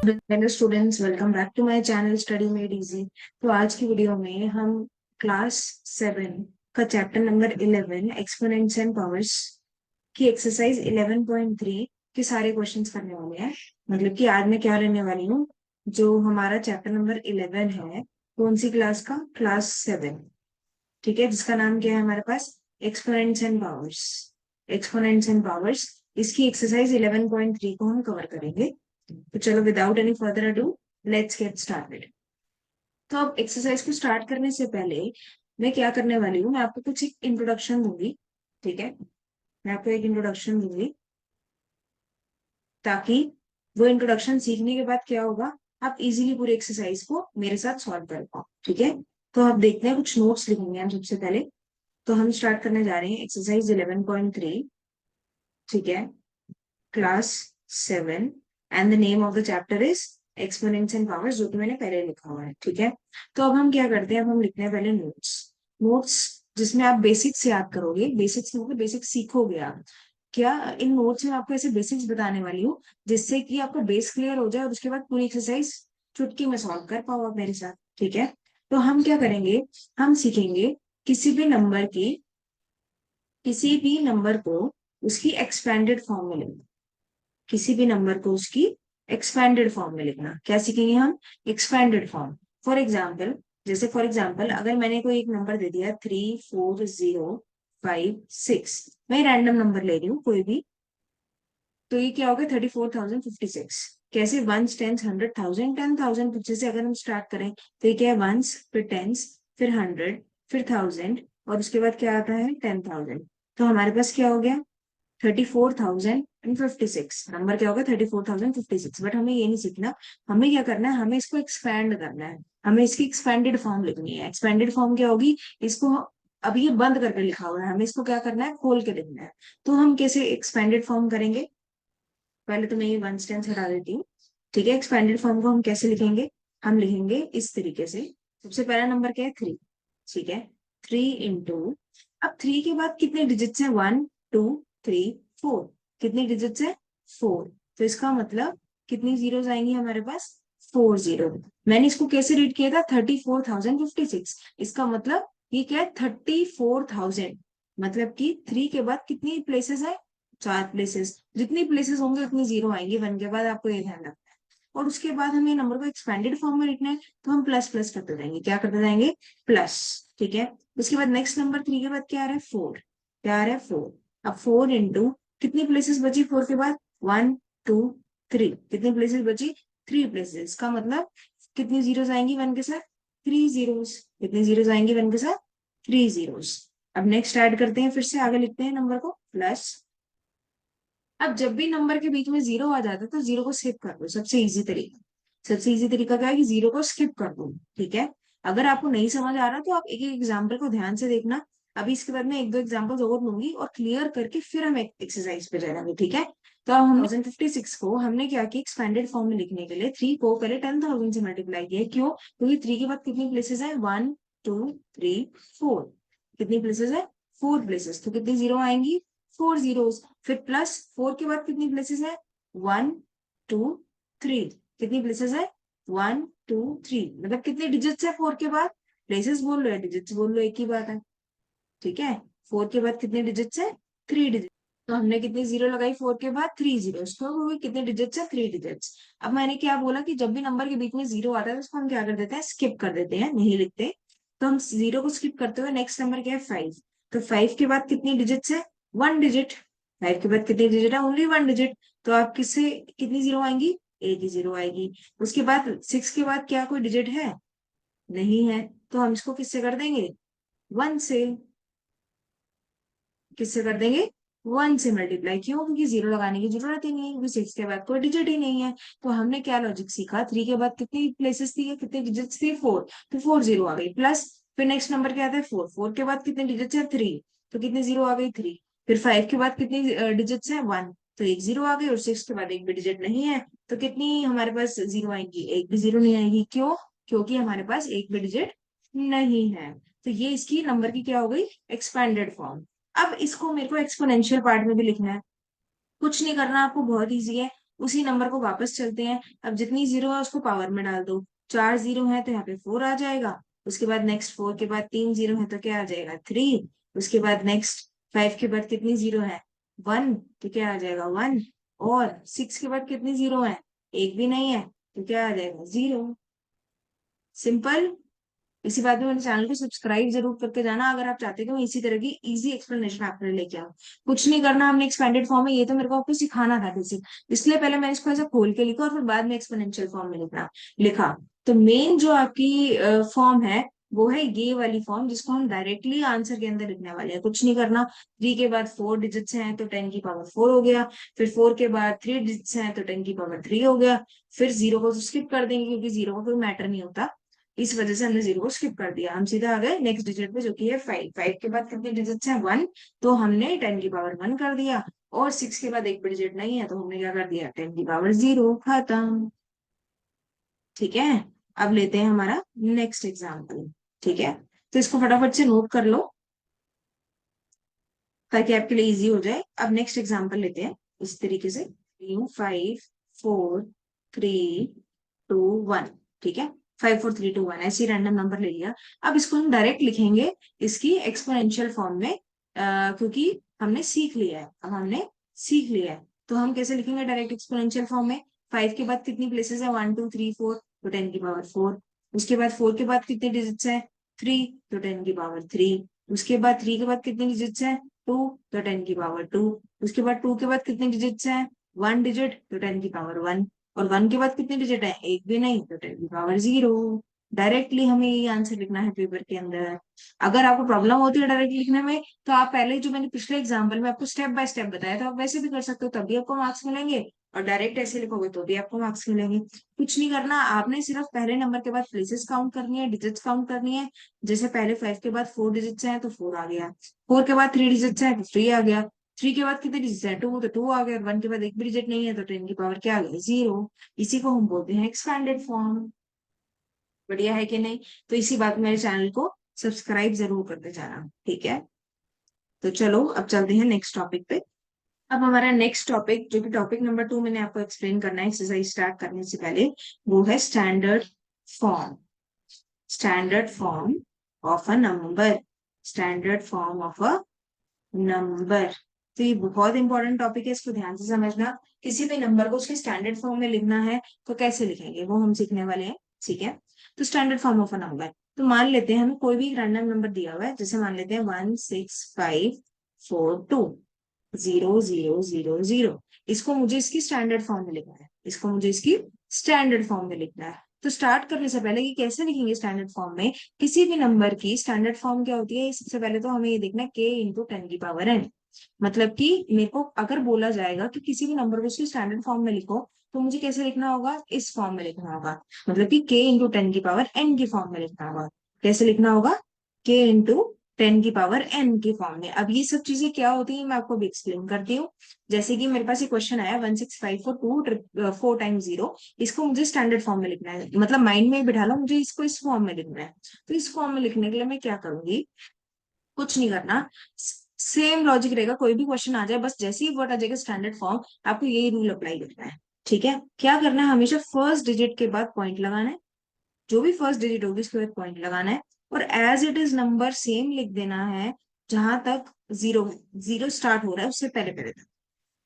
Hello students, welcome back to my channel study made easy. तो आज की video में हम क्लास 7 का chapter number 11 exponents and powers की एक्सरसाइज 11.3 के सारे क्वेश्चंस करने वाले हैं। मतलब कि आज मैं क्या लेने वाली हूँ, जो हमारा चैप्टर नंबर 11 है, कौन सी क्लास का, क्लास 7। ठीक है, जिसका नाम क्या है हमारे पास, exponents and powers. Exponents and powers, इसकी एक्सरसाइज 11.3 को हम कवर करेंगे। तो चलो without any further ado, let's get started. तो अब एक्सरसाइज को स्टार्ट करने से पहले मैं क्या करने वाली हूँ, मैं आपको कुछ एक इंट्रोडक्शन दूंगी। ठीक है, मैं आपको एक इंट्रोडक्शन दूंगी, ताकि वो इंट्रोडक्शन सीखने के बाद क्या होगा, आप इजीली पूरी एक्सरसाइज को मेरे साथ सॉल्व कर पाओ। ठीक है, तो आप देखते हैं, कुछ नोट्स लिखेंगे हम सबसे पहले। तो हम स्टार्ट करने जा रहे हैं एक्सरसाइज 11.3। ठीक है, class 7, and the name of the chapter is exponents and powers, जो कि मैंने पहले लिखा हुआ है। ठीक है, तो अब हम क्या करते हैं, अब हम लिखते हैं पहले नोट्स। नोट्स जिसमें आप बेसिक्स याद करोगे, बेसिक्स मतलब बेसिक्स सीखोगे आप। क्या इन नोट्स में आपको ऐसे बेसिक्स बताने वाली हूँ, जिससे कि आपका बेस क्लियर हो जाए और उसके बाद पूरी एक्सरसाइज चुटकी में सॉल्व कर पाओ आप मेरे साथ। ठीक है, तो हम क्या करेंगे, हम सीखेंगे किसी भी नंबर की, किसी भी नंबर को उसकी एक्सपेंडेड फॉर्म में लिखना। किसी भी नंबर को उसकी एक्सपेंडेड फॉर्म में लिखना। क्या सीखेंगे हम, एक्सपेंडेड फॉर्म। फॉर एग्जाम्पल, जैसे फॉर एग्जाम्पल अगर मैंने कोई एक नंबर दे दिया 34056, मैं रैंडम नंबर ले रही हूँ कोई भी, तो ये क्या हो गया 34,056। कैसे, वंस टेंस हंड्रेड थाउजेंड 10,000, पीछे से अगर हम स्टार्ट करें तो ये क्या है, वंस फिर टेंस फिर हंड्रेड फिर थाउजेंड, और उसके बाद क्या आता है 10,000। तो हमारे पास क्या हो गया 34,056। नंबर क्या होगा 34,056। बट हमें ये नहीं सीखना, हमें क्या करना है, हमें इसको एक्सपैंड करना है। हमें इसकी एक्सपेंडेड फॉर्म लिखनी है। एक्सपेंडेड फॉर्म क्या होगी, इसको अभी ये बंद करके लिखा हुआ है, हमें इसको क्या करना है, खोल के लिखना है। तो हम कैसे एक्सपेंडेड फॉर्म करेंगे, पहले तो मैं ये वन टेंस हटा देती हूँ। ठीक है, एक्सपेंडेड फॉर्म को हम कैसे लिखेंगे, हम लिखेंगे इस तरीके से। सबसे पहला नंबर क्या है, 3। ठीक है, 3 इंटू, अब 3 के बाद कितने डिजिट्स हैं, 1 2 3 4। कितने डिजिट्स है, 4। तो इसका मतलब कितनी जीरोस आएंगी हमारे पास, 4 जीरो। मैंने इसको कैसे रीड किया था, 34,056। इसका मतलब ये क्या है, 34,000। मतलब कि 3 के बाद कितनी प्लेसेस है, 4 प्लेसेस। जितनी प्लेसेस होंगे उतनी जीरो आएंगे 1 के बाद, आपको ये ध्यान रखना है। और उसके बाद हमें नंबर को एक्सपेंडेड फॉर्म में लिखना है, तो हम प्लस प्लस करते जाएंगे। क्या करते जाएंगे, प्लस। ठीक है, उसके बाद नेक्स्ट नंबर 3 के बाद क्या आ रहा है, 4। क्या आ रहा है, 4। अब 4 इंटू, कितनी प्लेसेस बची 4 के बाद, 1 2 3। कितनी प्लेसेस बची, 3 प्लेसेस। का मतलब कितनी जीरोस आएंगी 1 के साथ, 3 जीरोस। कितनी जीरोस आएंगी 1 के साथ, 3 जीरोस। अब नेक्स्ट ऐड करते हैं, फिर से आगे लिखते हैं नंबर को, प्लस। अब जब भी नंबर के बीच में जीरो आ जाता है तो जीरो को स्किप कर दो, सबसे इजी तरीका। सबसे इजी तरीका क्या है कि जीरो को स्किप कर दो। ठीक है, अगर आपको नहीं समझ आ रहा तो आप एक एक एग्जाम्पल को ध्यान से देखना। अभी इसके बाद मैं एक दो एग्जाम्पल और लूंगी और क्लियर करके फिर हम एक एक्सरसाइज पे जाएंगे। ठीक है, तो अब हम 1056 को हमने क्या किया, एक्सपेंडेड फॉर्म में लिखने के लिए 3 को पहले 10,000 से मल्टीप्लाई किया। क्यों, क्योंकि 3 के बाद कितनी प्लेसेस है, 1 2 3 4। कितनी प्लेसेस है, 4 प्लेसेस। तो कितनी जीरो आएंगी, 4 जीरोस। फिर प्लस 4 के बाद कितनी प्लेसेस है, 1 2 3। कितनी प्लेसेस है, 1 2 3। मतलब कितने डिजिट्स है 4 के बाद, प्लेसेस बोल लो या डिजिट्स बोल लो, एक ही बात है। ठीक है, 4 के बाद कितने डिजिट्स है, 3 डिजिट। तो हमने कितनी जीरो लगाई 4 के बाद, 3 जीरो। तो वो भी कितने डिजिट्स है, 3 डिजिट्स। अब मैंने क्या बोला कि जब भी नंबर के बीच में जीरो आता है तो उसको हम क्या कर देते हैं, स्किप कर देते हैं, नहीं लिखते। तो हम जीरो को स्किप करते हुए नेक्स्ट नंबर क्या है, 5। तो 5 के बाद कितनी डिजिट्स है, 1 डिजिट। 5 के बाद कितनी डिजिट है, ओनली 1 डिजिट। तो आप किससे कितनी जीरो आएंगी, एक ही जीरो आएगी। उसके बाद 6 के बाद क्या कोई डिजिट है, नहीं है। तो हम इसको किससे कर देंगे, 1 से। किससे कर देंगे, 1 से मल्टीप्लाई। क्यों, क्योंकि जीरो लगाने की जरूरत ही नहीं है, क्योंकि 6 के बाद कोई डिजिट ही नहीं है। तो हमने क्या लॉजिक सीखा, 3 के बाद कितनी प्लेसेस थी, कितने डिजिट्स थी, 4। तो 4 जीरो आ गई, प्लस। फिर नेक्स्ट नंबर क्या आता है, 4। 4 के बाद कितने डिजिट्स है, 3। तो कितने जीरो आ गई, 3। फिर 5 के बाद कितनी डिजिट्स है, 1। तो एक जीरो आ गई, और 6 के बाद एक भी डिजिट नहीं है। तो कितनी हमारे पास जीरो आएंगी, एक भी जीरो नहीं आएगी। क्यों, क्योंकि हमारे पास एक भी डिजिट नहीं है। तो ये इसकी नंबर की क्या हो गई, एक्सपेंडेड फॉर्म। अब इसको मेरे को एक्सपोनेंशियल पार्ट में भी लिखना है। कुछ नहीं करना आपको, बहुत इजी है। उसी नंबर को वापस चलते हैं। अब जितनी जीरो है उसको पावर में डाल दो, 4 जीरो है तो यहाँ पे 4 आ जाएगा। उसके बाद नेक्स्ट 4 के बाद 3 जीरो है तो क्या आ जाएगा 3। उसके बाद नेक्स्ट 5 के बाद कितनी जीरो है 1, तो क्या आ जाएगा 1। और 6 के बाद कितनी जीरो है, एक भी नहीं है, तो क्या आ जाएगा 0। सिंपल। इसी बात में मेरे चैनल को सब्सक्राइब जरूर करके जाना अगर आप चाहते हो कि मैं इसी तरह की इजी एक्सप्लेनेशन आपके लिए लेके आऊँ। कुछ नहीं करना हमने एक्सपेंडेड फॉर्म में, ये तो मेरे को आपको सिखाना था बेसिक, इसलिए पहले मैंने इसको ऐसा खोल के लिखा और फिर बाद में एक्सपोनेंशियल फॉर्म में लिखा। तो मेन जो आपकी फॉर्म है वो है ये वाली फॉर्म, जिसको हम डायरेक्टली आंसर के अंदर लिखने वाले हैं। कुछ नहीं करना, 3 के बाद 4 डिजिट्स हैं तो 10 की पावर 4 हो गया। फिर 4 के बाद 3 डिजिट्स हैं तो 10 की पावर 3 हो गया। फिर जीरो को स्किप कर देंगे क्योंकि जीरो का कोई मैटर नहीं होता, इस वजह से हमने जीरो को स्किप कर दिया। हम सीधा आ गए नेक्स्ट डिजिट पे जो कि है 5। 5 के बाद कितने डिजिट्स हैं 1, तो हमने 10 की पावर 1 कर दिया। और 6 के बाद एक भी डिजिट नहीं है तो हमने क्या कर दिया 10 की पावर 0, खत्म। ठीक है। अब लेते हैं हमारा नेक्स्ट एग्जाम्पल। ठीक है, तो इसको फटाफट से नोट कर लो ताकि आपके लिए इजी हो जाए। अब नेक्स्ट एग्जाम्पल लेते हैं इस तरीके से, 5 4 3 2 1। ठीक है, 5 4 3 2 1 ऐसे रैंडम नंबर ले लिया। अब इसको हम डायरेक्ट लिखेंगे इसकी एक्सपोनेंशियल फॉर्म में, क्योंकि हमने सीख लिया है, अब हमने सीख लिया है। तो हम कैसे लिखेंगे डायरेक्ट एक्सपोनेंशियल फॉर्म में, 5 के बाद कितनी प्लेसेस है 1 2 3 4, तो 10 की पावर 4। उसके बाद 4 के बाद कितने डिजिट्स है 3, तो 10 की पावर 3। उसके बाद 3 के बाद कितने डिजिट्स है 2, तो 10 की पावर 2। उसके बाद 2 के बाद कितने डिजिट्स हैं 1 डिजिट, तो 10 की पावर 1। और 1 के बाद कितने डिजिट है, एक भी नहीं, तो 10 की पावर 0। डायरेक्टली हमें ये आंसर लिखना है पेपर के अंदर। अगर आपको प्रॉब्लम होती है डायरेक्ट लिखने में, तो आप पहले जो मैंने पिछले एग्जाम्पल में आपको स्टेप बाय स्टेप बताया था आप वैसे भी कर सकते हो, तब भी आपको मार्क्स मिलेंगे। और डायरेक्ट ऐसे लिखोगे तो भी आपको मार्क्स मिलेंगे। कुछ नहीं करना, आपने सिर्फ पहले नंबर के बाद प्लेसेस काउंट करनी है, डिजिट्स काउंट करनी है। जैसे पहले 5 के बाद 4 डिजिट्स हैं तो 4 आ गया। 4 के बाद 3 डिजिट्स हैं तो 3 आ गया। 3 के बाद कितने डिजिट है 2, तो 2 आ गया। 1 के बाद एक भी डिजिट नहीं है तो 10 की पावर क्या आ गई 0। इसी को हम बोलते हैं एक्सपैंडेड फॉर्म। बढ़िया है कि नहीं। तो इसी बात में मेरे चैनल को सब्सक्राइब जरूर करते जाना। ठीक है, तो चलो अब चलते हैं नेक्स्ट टॉपिक पे। अब हमारा नेक्स्ट टॉपिक जो कि टॉपिक नंबर 2 मैंने आपको एक्सप्लेन करना है एक्सरसाइज स्टार्ट करने से पहले, वो है standard form. Standard form of a number. Standard form of a number. तो ये बहुत इंपॉर्टेंट टॉपिक है, इसको ध्यान से समझना। किसी भी नंबर को उसके स्टैंडर्ड फॉर्म में लिखना है तो कैसे लिखेंगे वो हम सीखने वाले हैं। ठीक है, तो standard form of a number, तो मान लेते हैं हमें कोई भी रैंडम नंबर दिया हुआ है, जैसे मान लेते हैं 1 6 5 4 2 0 0 0 0। इसको मुझे इसकी स्टैंडर्ड फॉर्म में लिखना है, इसको मुझे इसकी स्टैंडर्ड फॉर्म में लिखना है। तो स्टार्ट करने से पहले कि कैसे लिखेंगे स्टैंडर्ड फॉर्म में, किसी भी नंबर की स्टैंडर्ड फॉर्म क्या होती है, सबसे पहले तो हमें ये देखना है k × 10⁻n। मतलब कि मेरे को अगर बोला जाएगा कि किसी भी नंबर को उसकी स्टैंडर्ड फॉर्म में लिखो, तो मुझे कैसे लिखना होगा, इस फॉर्म में लिखना होगा। मतलब कि k × 10⁻n की फॉर्म में लिखना होगा। कैसे लिखना होगा, k × 10⁻n की फॉर्म में। अब ये सब चीजें क्या होती है मैं आपको भी एक्सप्लेन करती हूँ। जैसे कि मेरे पास एक क्वेश्चन आया 1 6 5 4 2 4 0, इसको मुझे स्टैंडर्ड फॉर्म में लिखना है, मतलब माइंड में ही बिठा लो मुझे इसको इस फॉर्म में लिखना है। तो इस फॉर्म में लिखने के लिए मैं क्या करूंगी, कुछ नहीं करना, सेम लॉजिक रहेगा। कोई भी क्वेश्चन आ जाए, बस जैसे ही वर्ड आ जाएगा स्टैंडर्ड फॉर्म, आपको यही रूल अप्लाई करना है। ठीक है, क्या करना है, हमेशा फर्स्ट डिजिट के बाद पॉइंट लगाना है। जो भी फर्स्ट डिजिट होगी उसके बाद पॉइंट लगाना है। और as it is number same लिख देना है, जहां तक जीरो है, जीरो स्टार्ट हो रहा है उससे पहले पहले तक।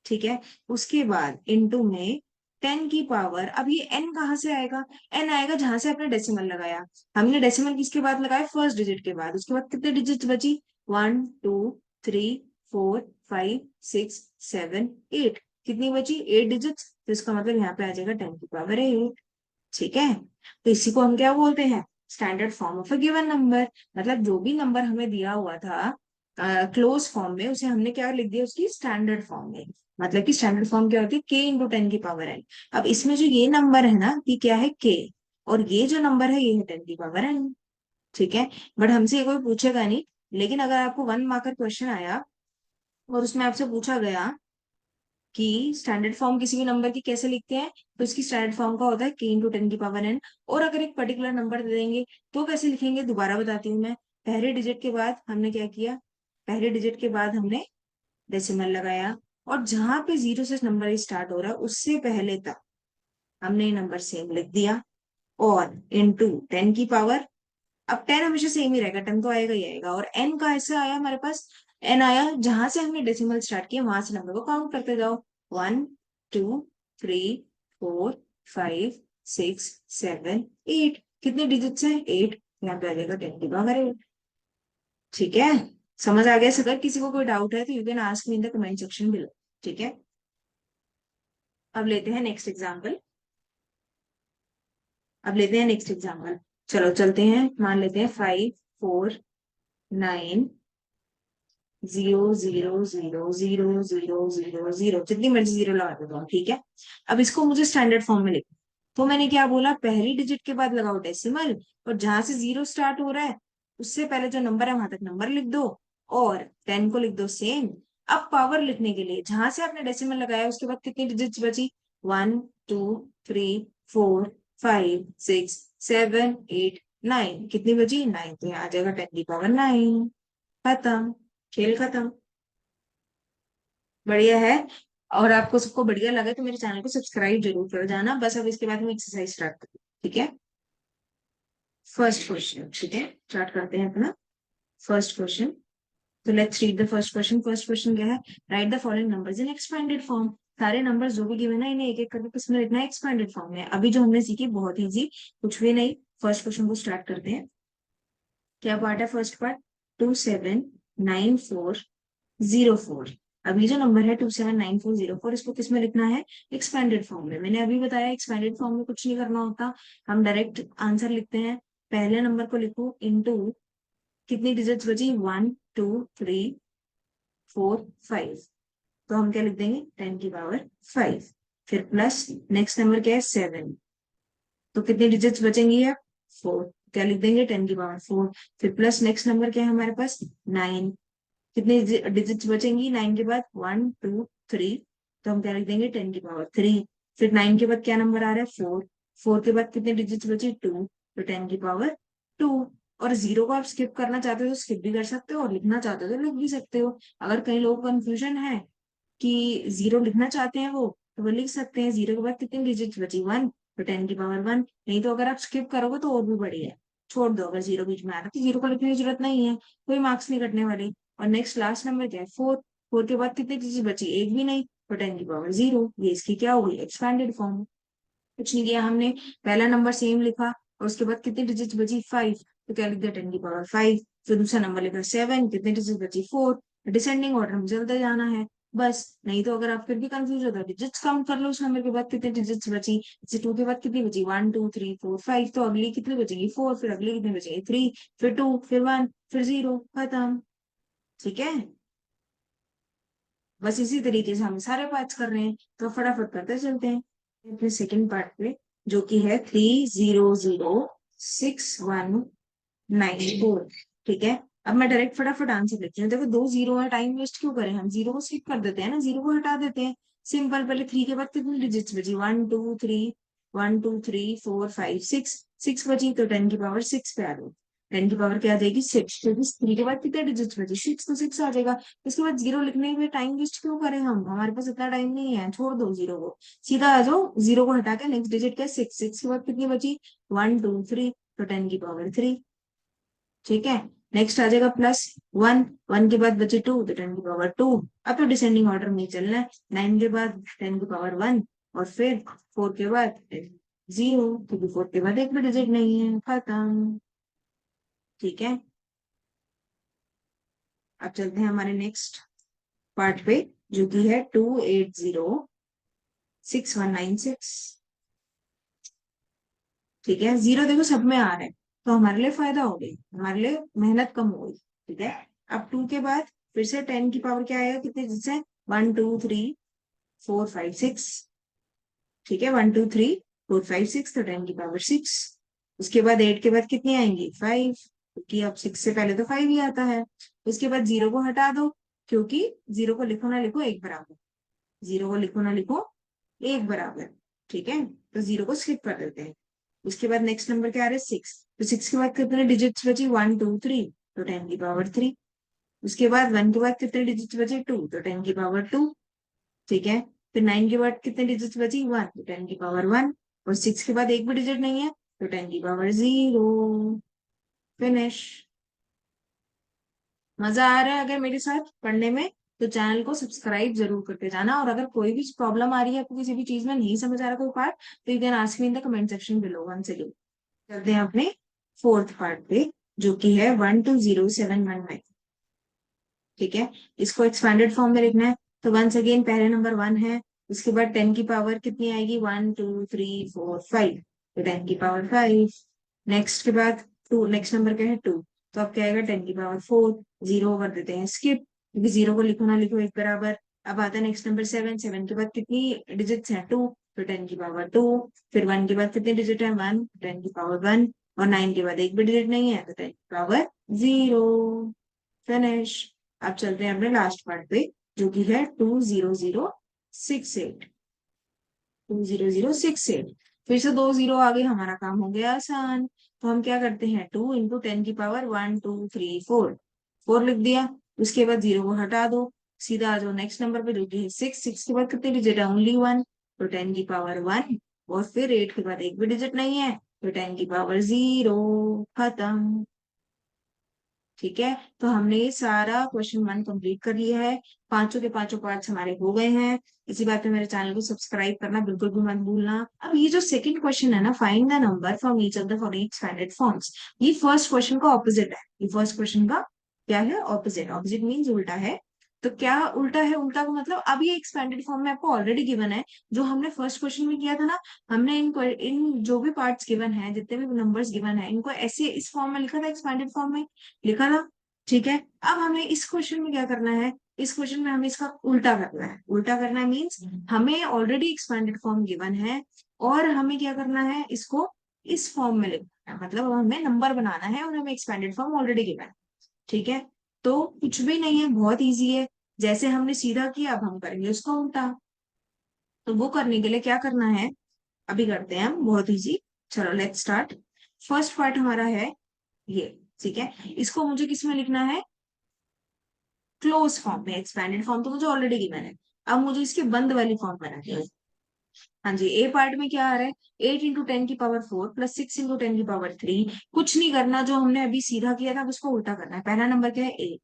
ठीक है, उसके बाद इनटू में 10 की पावर, अब ये n कहाँ से आएगा, n आएगा जहां से आपने डेसिमल लगाया। हमने डेसिमल किसके बाद लगाया, फर्स्ट डिजिट के बाद। उसके बाद कितने डिजिट बची, 1 2 3 4 5 6 7 8, कितनी बची 8 डिजिट्स। तो इसका मतलब यहाँ पे आ जाएगा 10 की पावर 8। ठीक है, तो इसी को हम क्या बोलते हैं, standard form of a given number. मतलब जो भी नंबर हमें दिया हुआ था क्लोज फॉर्म में, उसे हमने क्या लिख दिया उसकी स्टैंडर्ड फॉर्म में। मतलब कि स्टैंडर्ड फॉर्म क्या होती है, k × 10⁻n। अब इसमें जो ये नंबर है ना, ये क्या है k, और ये जो नंबर है ये है 10⁻n। ठीक है, बट हमसे ये कोई पूछेगा नहीं। लेकिन अगर आपको 1 मार्कर क्वेश्चन आया और उसमें आपसे पूछा गया कि स्टैंडर्ड फॉर्म किसी भी नंबर की कैसे लिखते हैं, तो इसकी स्टैंडर्ड फॉर्म का होता है k × 10⁻n। और अगर एक पर्टिकुलर नंबर दे देंगे तो कैसे लिखेंगे, दोबारा बताती हूँ मैं। पहले डिजिट के बाद हमने क्या किया, पहले डिजिट के बाद हमने डेसिमल लगाया। और जहां पे जीरो से नंबर स्टार्ट हो रहा है उससे पहले तक हमने नंबर सेम लिख दिया, और इनटू 10 की पावर। अब 10 हमेशा सेम ही रहेगा, 10 तो आएगा ही आएगा। और n का ऐसे आया हमारे पास, n आया जहां से हमने डेसिमल स्टार्ट किया वहां से नंबर को काउंट करते जाओ। 1 2 3 4 5 6 7 8, कितने डिजिट्स हैं? 8। यहाँ पे आ जाएगा 10 की पावर 8। ठीक है, समझ आ गया? अगर किसी को कोई डाउट है तो you can ask me in the comment section below. ठीक है, अब लेते हैं नेक्स्ट एग्जाम्पल। चलो चलते हैं, मान लेते हैं 5 4 9 0 0 0 0 0 0, जितनी मर्जी जीरो लगा देता हूँ। ठीक है, अब इसको मुझे स्टैंडर्ड फॉर्म में लिखो। तो मैंने क्या बोला, पहली डिजिट के बाद लगाओ डेसिमल, और जहां से जीरो स्टार्ट हो रहा है उससे पहले जो नंबर है वहां तक नंबर लिख दो, और 10 को लिख दो सेम। अब पावर लिखने के लिए जहां से आपने डेसिमल लगाया उसके बाद कितनी डिजिट्स बची? 1 2 3 4 5 6 7 8 9, कितनी बची? 9। तो यहाँ आ जाएगा 10 की पावर 9। खत्म, खेल खत्म। बढ़िया है। और आपको सबको बढ़िया लगे तो मेरे चैनल को सब्सक्राइब जरूर कर जाना। बस अब इसके बाद हम एक्सरसाइज स्टार्ट करें। ठीक है, फर्स्ट क्वेश्चन। ठीक है, स्टार्ट करते हैं अपना फर्स्ट क्वेश्चन। तो let's read the first question. First question क्या है? Right the following numbers in expanded form. सारे नंबर्स जो भी गिवन है इन्हें एक एक करके किसमें लिखना है? एक्सपेंडेड फॉर्म में। अभी जो हमने सीखी बहुत इजी, कुछ भी नहीं। फर्स्ट क्वेश्चन को स्टार्ट करते हैं। क्या पार्ट है? First part, 279404। अभी जो नंबर है 279404, इसको किसमें लिखना है? एक्सपेंडेड फॉर्म में। मैंने अभी बताया एक्सपेंडेड फॉर्म में कुछ नहीं करना होता, हम डायरेक्ट आंसर लिखते हैं। पहले नंबर को लिखो इनटू, कितनी डिजिट्स बची? 1 2 3 4 5। तो हम क्या लिख देंगे? 10 की पावर 5। फिर प्लस नेक्स्ट नंबर क्या है? 7। तो कितनी डिजिट्स बचेंगी? है 4। क्या लिख देंगे? 10 की पावर 4। फिर प्लस नेक्स्ट नंबर क्या है हमारे पास? 9। कितनी डिजिट्स बचेंगी 9 के बाद? 1 2 3। तो हम क्या लिख देंगे? 10 की पावर 3। फिर 9 के बाद क्या नंबर आ रहा है? 4। 4 के बाद कितनी डिजिट्स बची? 2। तो 10 की पावर 2। और जीरो को आप स्किप करना चाहते हो तो स्किप भी कर सकते हो, और लिखना चाहते हो तो लिख भी सकते हो। अगर कई लोगों को कंफ्यूजन है कि जीरो लिखना चाहते हैं वो, तो वो लिख सकते हैं जीरो के बाद कितनी डिजिट बची? 1। तो 10 की पावर 1। नहीं तो अगर आप स्किप करोगे तो और भी बढ़िया है, छोड़ दो। अगर जीरो बीच में आ रहा है तो जीरो को लिखने की जरूरत नहीं है, कोई मार्क्स नहीं कटने वाले। और नेक्स्ट लास्ट नंबर क्या है? 4। 4 के बाद कितनी डिजिट बची? एक भी नहीं। तो 10 की पावर 0। ये इसकी क्या होगी? Expanded form. कुछ नहीं किया हमने, पहला नंबर सेम लिखा, और उसके बाद कितनी डिजिट बची? 5। तो क्या लिख दिया? 10 की पावर 5। फिर दूसरा नंबर लिखा 7, कितनी डिजिट बची? 4। डिसेंडिंग ऑर्डर में चलते जाना है बस। नहीं तो अगर आप फिर भी कंफ्यूज होता है डिजिट्स काउंट कर लो उस नंबर के बाद कितनी डिजिट्स बची। जैसे 2 के बाद कितनी बची? 1 2 3 4 5। तो अगली कितनी बचेगी? 4। फिर अगली कितनी बचेगी? 3। फिर 2, फिर 1, फिर 0, खत्म। ठीक है, बस इसी तरीके से हम सारे पार्ट्स कर रहे हैं, तो फटाफट करते चलते हैं अपने सेकंड पार्ट पे, जो कि है 3 0 0 6 1 9 4। ठीक है, अब मैं डायरेक्ट फटाफट आंसर लिखती हूँ। देखो दो जीरो है, टाइम वेस्ट क्यों करें, हम जीरो को स्किप कर देते हैं ना, जीरो को हटा देते हैं। सिंपल, पहले 3 के बाद कितनी डिजिट्स बची? 1 2 3 1 2 3 4 5 6। 6 बची, तो 10 की पावर 6 पे आ गई। 10 की पावर क्या आ जाएगी? 6। क्योंकि 3 के बाद कितने डिजिट्स बची? 6, तो 6 आ जाएगा। इसके बाद जीरो लिखने में टाइम वेस्ट क्यों करें हम, हमारे पास इतना टाइम नहीं है, छोड़ दो जीरो को। सीधा आ जाओ, जीरो को हटा के नेक्स्ट डिजिट क्या? 6। 6 के बाद कितनी बची? 1 2 3। तो 10 की पावर 3। ठीक है, नेक्स्ट आ जाएगा +1। 1 के बाद बचे 2, तो 10 की पावर 2। अब तो डिसेंडिंग ऑर्डर में ही चलना है। 9 के बाद 10 की पावर 1, और फिर 4 के बाद 0, क्योंकि 4 के बाद एक भी डिजिट नहीं है, खत्म। ठीक है, अब चलते हैं हमारे नेक्स्ट पार्ट पे, जो कि है 2 8 0 6 1 9 6। ठीक है, जीरो देखो सब में आ रहा है, तो हमारे लिए फायदा हो गई, हमारे लिए मेहनत कम हो गई। ठीक है, अब 2 के बाद फिर से 10 की पावर क्या आएगा? कितने जिससे? 1 2 3 4 5 6। ठीक है, 1 2 3 4 5 6, तो 10 की पावर 6। उसके बाद 8 के बाद कितनी आएंगी? 5, क्योंकि अब 6 से पहले तो 5 ही आता है। उसके बाद जीरो को हटा दो, क्योंकि जीरो को लिखो ना लिखो एक बराबर, जीरो को लिखो ना लिखो एक बराबर। ठीक है, तो जीरो को स्किप कर देते हैं। उसके बाद नेक्स्ट नंबर क्या आ रहा है? 6। तो 6 के बाद कितने डिजिट्स बची? 1 2 3। तो 10 की पावर 3। उसके बाद 1 के बाद कितने डिजिट्स बचे? 2। तो 10 की पावर 2। ठीक है। फिर 9 के बाद कितने डिजिट बची, 1, तो 10 की पावर 1। और 6 के बाद एक भी डिजिट नहीं है, तो 10 की पावर 0। फिनिश। मजा आ रहा है अगर मेरे साथ पढ़ने में, तो चैनल को सब्सक्राइब जरूर करके जाना। और अगर कोई भी प्रॉब्लम आ रही है आपको, किसी भी चीज में नहीं समझ आ रहा कोई पार्ट, तो you can ask me in the comment section below one से। चलते हैं अपने फोर्थ पार्ट पे, जो कि है 120719। ठीक है। इसको एक्सपैंडेड फॉर्म में लिखना है। तो वंस अगेन पहले नंबर 1 है, उसके बाद 10 की पावर कितनी आएगी, 1 2 3 4 5, तो 10 की पावर 5। नेक्स्ट के बाद 2, नेक्स्ट नंबर क्या है 2, तो अब क्या आएगा 10 की पावर 4। जीरो कर देते हैं स्किप, क्योंकि जीरो को लिखो ना लिखो एक बराबर। अब आता है नेक्स्ट नंबर 7। 7 के बाद कितनी डिजिट्स हैं, 2, तो 10 की पावर 2। फिर 1 के बाद कितने डिजिट है, 1, 10 की पावर 1। और 9 के बाद एक भी डिजिट नहीं है, तो 10 की पावर 0। फिनिश। अब चलते हैं अपने लास्ट पार्ट पे, जो कि है 20068। 20068। फिर से 2 जीरो आ गए, हमारा काम हो गया आसान। तो हम क्या करते हैं, 2 × 10 की पावर 1 2 3 4, 4 लिख दिया। उसके बाद जीरो को हटा दो, सीधा आ जाओ नेक्स्ट नंबर पे, जो कि है 6। 6 के बाद कितने डिजिट है, ओनली 1, तो 10 की पावर 1। और फिर 8 के बाद एक भी डिजिट नहीं है, तो 10 की पावर 0। खत्म। ठीक है। तो हमने ये सारा क्वेश्चन 1 कंप्लीट कर लिया है। पांचों के पांचों पार्ट्स हमारे हो गए हैं। इसी बात पे मेरे चैनल को सब्सक्राइब करना बिल्कुल भी मत भूलना। अब ये जो सेकंड क्वेश्चन है ना, find the number from each of the following expanded forms, ये फर्स्ट क्वेश्चन का ऑपोजिट है। ये फर्स्ट क्वेश्चन का क्या है, ऑपोजिट। ऑपोजिट मीन्स उल्टा है। तो क्या उल्टा है, उल्टा का मतलब अब ये एक्सपैंडेड फॉर्म में आपको ऑलरेडी गिवन है। जो हमने फर्स्ट क्वेश्चन में किया था ना, हमने इन जो भी पार्ट्स गिवन है, जितने भी नंबर्स गिवन है, इनको ऐसे इस फॉर्म में लिखा था, एक्सपैंडेड फॉर्म में लिखा था। ठीक है। अब हमें इस क्वेश्चन में क्या करना है, इस क्वेश्चन में हमें इसका उल्टा करना है। उल्टा करना मीन्स हमें ऑलरेडी एक्सपैंडेड फॉर्म गिवन है, और हमें क्या करना है, इसको इस फॉर्म में लिखना है। मतलब हमें नंबर बनाना है, और हमें एक्सपैंडेड फॉर्म ऑलरेडी गिवन है। ठीक है। तो कुछ भी नहीं है, बहुत इजी है। जैसे हमने सीधा किया, अब हम करेंगे उसका उल्टा। तो वो करने के लिए क्या करना है, अभी करते हैं हम, बहुत इजी। चलो लेट्स स्टार्ट। फर्स्ट पार्ट हमारा है ये। ठीक है। इसको मुझे किस में लिखना है, क्लोज फॉर्म में। एक्सपैंडेड फॉर्म तो मुझे ऑलरेडी गिवन है, अब मुझे इसके बंद वाली फॉर्म बनानी है। हाँ जी। ए पार्ट में क्या आ रहा है, 8 × 10 की पावर 4 प्लस 6 × 10 की पावर 3। कुछ नहीं करना, जो हमने अभी सीधा किया था अब उसको उल्टा करना है। पहला नंबर क्या है, 8।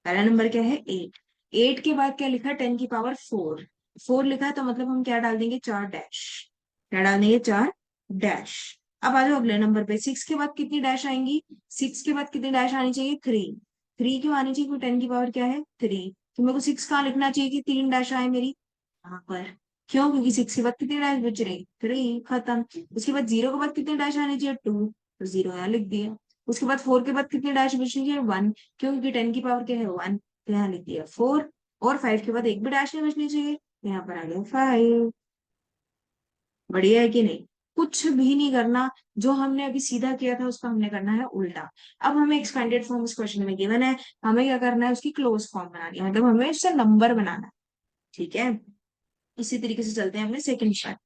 पहला नंबर क्या है, 8। 8 के बाद क्या लिखा है, 10 की पावर 4। 4 लिखा है, तो मतलब हम क्या डाल देंगे, 4 डैश। क्या डाल देंगे, 4 डैश। अब आ जाओ अगले नंबर पे, 6 के बाद कितनी डैश आएंगी, 6 के बाद कितनी डैश आनी चाहिए, 3। 3 क्यों आनी चाहिए, क्योंकि 10 की पावर क्या है, 3। तो मेरे को 6 कहाँ लिखना चाहिए कि 3 डैश आए मेरी, यहाँ पर। क्यों, क्योंकि 6 के बाद कितनी डैश बच रही, 3। खत्म। उसके बाद 0 के बाद कितनी डैश आनी चाहिए, 2, तो 0 यहाँ लिख दिया। उसके बाद 4 के बाद कितनी डैश बचनी चाहिए, 1। क्यों, क्योंकि 10 की पावर क्या है, 1, तो यहाँ लिख दिया 4। और 5 के बाद एक भी डैश नहीं बचनी चाहिए, तो यहाँ पर आ गया 5। बढ़िया है कि नहीं। कुछ भी नहीं करना, जो हमने अभी सीधा किया था उसका हमने करना है उल्टा। अब हमें एक्सपेंडेड फॉर्म इस क्वेश्चन में गिवन है, हमें क्या करना है, उसकी क्लोज फॉर्म बनानी है, मतलब हमें उससे नंबर बनाना है। ठीक है। इसी तरीके से चलते हैं अपने सेकंड पार्ट।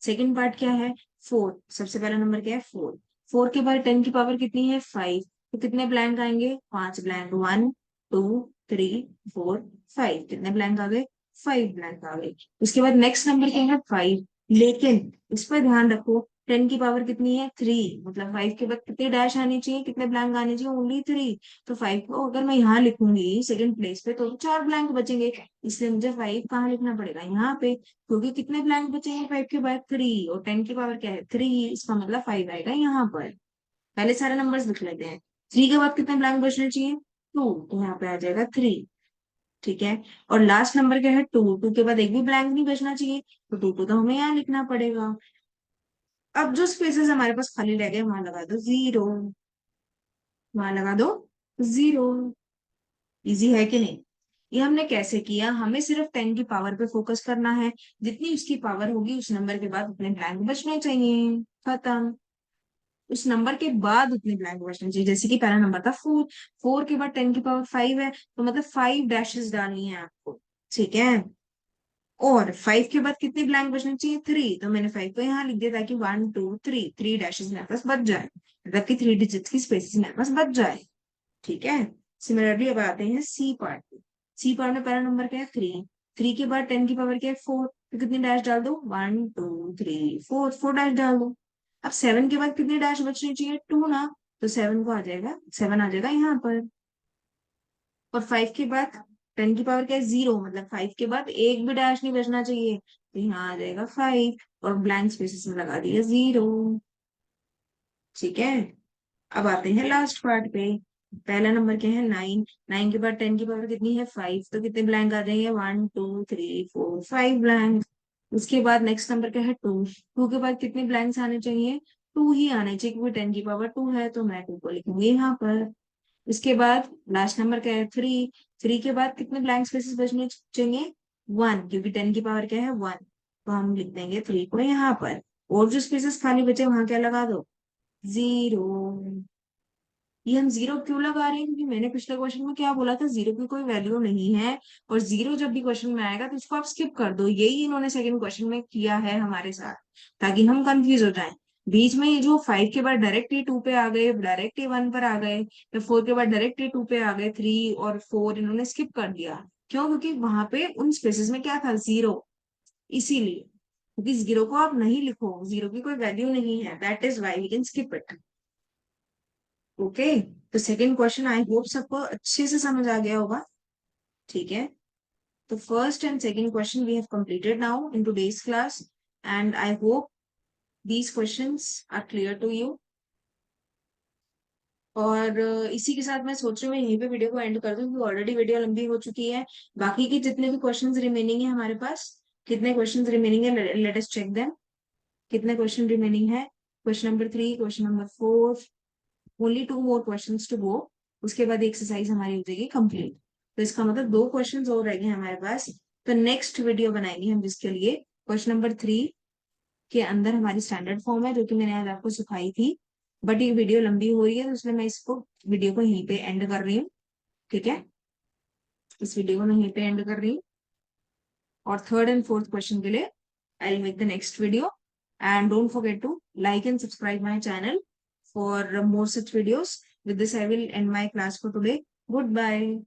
सेकंड पार्ट क्या है, 4। सबसे पहला नंबर क्या है, 4। 4 के बाद 10 की पावर कितनी है, 5। तो कितने ब्लैंक आएंगे, 5 ब्लैंक, 1 2 3 4 5। कितने ब्लैंक आ गए, 5 ब्लैंक आ गए। उसके बाद नेक्स्ट नंबर क्या है, 5। लेकिन इस पर ध्यान रखो, 10 की पावर कितनी है, 3। मतलब 5 के बाद कितने डैश आनी चाहिए, कितने ब्लैंक आने चाहिए, ओनली 3। तो 5 को अगर मैं यहाँ लिखूंगी सेकंड प्लेस पे, तो 4 ब्लैंक बचेंगे। इसलिए मुझे 5 कहाँ लिखना पड़ेगा, यहाँ पे। क्योंकि कितने ब्लैंक बचेंगे 5 के बाद, 3। और 10 की पावर क्या है, 3। इसका मतलब 5 आएगा यहाँ पर। पहले सारे नंबर्स लिख लेते हैं। 3 के बाद कितने ब्लैंक बचने चाहिए, 2, तो यहाँ पे आ जाएगा 3। ठीक है। और लास्ट नंबर क्या है, 2। 2 के बाद एक भी ब्लैंक नहीं बचना चाहिए, तो 2 को तो हमें यहाँ लिखना पड़ेगा। अब जो स्पेसेस हमारे पास खाली रह गए, वहां लगा दो 0। वहां लगा दो 0। इजी है कि नहीं। ये हमने कैसे किया, हमें सिर्फ 10 की पावर पे फोकस करना है। जितनी उसकी पावर होगी, उस नंबर के बाद उतने ब्लैंक बचने चाहिए। खत्म। उस नंबर के बाद उतने ब्लैंक बचने चाहिए। जैसे कि पहला नंबर था 4। 4 के बाद 10 की पावर 5 है, तो मतलब 5 डैशेस डालनी है आपको। ठीक है। और 5 के बाद कितनी ब्लैंक बचनी चाहिए, 3। तो मैंने 5 को यहाँ लिख दिया, ताकि 1 2 3 3 डैशेस मेरे पास बच जाए, मतलब कि 3 डिजिट्स की स्पेसिस मेरे पास बच जाए। ठीक है। सिमिलरली अब आते हैं सी पार्ट। सी पार्ट में पहला नंबर क्या है, 3। 3 के बाद 10 की पावर क्या है 4, तो कितनी डैश डाल दो 1 2 3 4, 4 डैश डाल दो। अब 7 के बाद कितनी डैश बचनी चाहिए 2 ना, तो 7 को आ जाएगा 7 आ जाएगा यहाँ पर। और 5 के बाद 10 की पावर क्या है 0, मतलब 5 के बाद एक भी डैश नहीं बचना चाहिए, तो यहाँ आ जाएगा 5 और ब्लैंक स्पेसेस में लगा दिया 0। ठीक है, अब आते हैं लास्ट पार्ट पे। पहला नंबर क्या है 9, 9 के बाद 10 की पावर कितनी है 5, तो कितने ब्लैंक आ जाएंगे 1 2 3 4 5 ब्लैंक। उसके बाद नेक्स्ट नंबर क्या है 2, 2 के बाद कितने ब्लैंक्स आने चाहिए 2 ही आने चाहिए, क्योंकि 10 की पावर 2 है, तो मैं 2 को लिखूंगी यहाँ पर। इसके बाद लास्ट नंबर क्या है 3, 3 के बाद कितने ब्लैंक स्पेसेस बचने चाहिए 1, क्योंकि 10 की पावर क्या है 1, तो हम लिख देंगे 3 को यहाँ पर। और जो स्पेसेस खाली बचे वहां क्या लगा दो 0। ये हम 0 क्यों लगा रहे हैं, क्योंकि मैंने पिछले क्वेश्चन में क्या बोला था 0 की कोई वैल्यू नहीं है, और 0 जब भी क्वेश्चन में आएगा तो उसको आप स्किप कर दो। यही इन्होंने सेकंड क्वेश्चन में किया है हमारे साथ, ताकि हम कंफ्यूज हो जाएं। बीच में ये जो 5 के बाद डायरेक्ट ये 2 पे आ गए, डायरेक्ट ये 1 पर आ गए, या 4 के बाद डायरेक्ट ये 2 पे आ गए, 3 और 4 इन्होंने स्किप कर दिया। क्यों, क्योंकि वहां पे उन स्पेसेस में क्या था 0, इसीलिए। क्योंकि 0 को आप नहीं लिखो, 0 की कोई वैल्यू नहीं है, that is why we can skip it. Okay, तो सेकंड क्वेश्चन आई होप सबको अच्छे से समझ आ गया होगा। ठीक है, तो first and second question we have completed now in today's class, and I hope these questions are clear to you. और इसी के साथ मैं सोच रही हूँ मैं यहीं पे वीडियो को एंड कर दूं, क्योंकि ऑलरेडी वीडियो लंबी हो चुकी है। बाकी के जितने भी क्वेश्चंस रिमेनिंग है हमारे पास, कितने क्वेश्चंस रिमेनिंग है, लेट अस चेक देम। कितने क्वेश्चन रिमेनिंग है, question number 3, question number 4, only 2 more questions to go. उसके बाद एक्सरसाइज हमारी हो जाएगी कंप्लीट। तो इसका मतलब 2 क्वेश्चंस और रह गए हमारे पास। तो नेक्स्ट वीडियो बनाएंगे हम जिसके लिए क्वेश्चन नंबर 3 के अंदर हमारी स्टैंडर्ड फॉर्म है, जो कि मैंने आज आपको सिखाई थी। बट ये वीडियो लंबी हो रही है, तो इसलिए मैं इसको वीडियो को यहीं पे एंड कर रही हूँ। ठीक है, इस वीडियो को मैं यहीं पे एंड कर रही हूँ। और थर्ड एंड फोर्थ क्वेश्चन के लिए I will make the next video. And don't forget to like and subscribe my channel for more such videos. With this, I will end my class for today. Goodbye.